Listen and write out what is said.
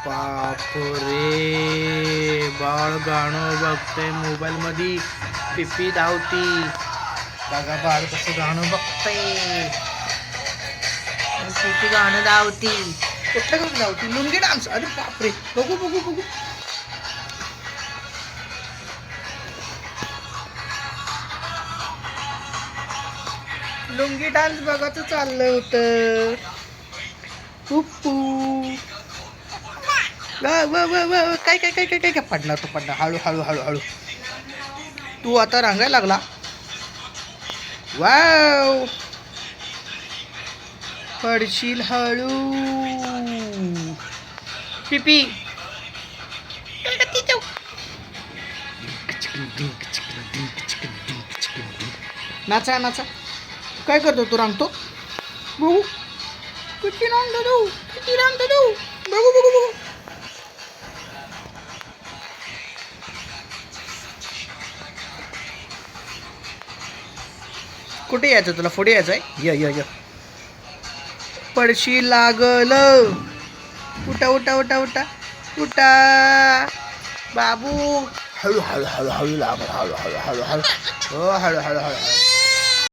बापरे, बाळ गाणं बघतंय मोबाईल मध्ये. पिपी धावती. बघा बाळ कसं गाणं बघतंय. पिपी गाणं धावती. कुठलं गाणं धावती? लुंगी डान्स. अरे बापरे, बघू बघू बघू. लुंगी डान्स बघायचं चाललं होतं. पुप्पू काय काय काय काय काय काय पडणार तो पडणार. हळू हळू हळू हळू. तू आता रांगायला लागला. वाव, पडशील हळू. पिपी नाचा नाचा. काय करतो तू? रांगतो. बघू किती रांगतो तू, किती रांगतो तू. बघू बघू बघू. कुठे यायचं तुला? पुढे यायचं आहे. य य य. पडशी लागल. उठा उठा उठा उठा उठा बाबू. हळू हळू हळू हळू लागल. हळू हळू हळू हळू. हो हळू हळू हळू हळू.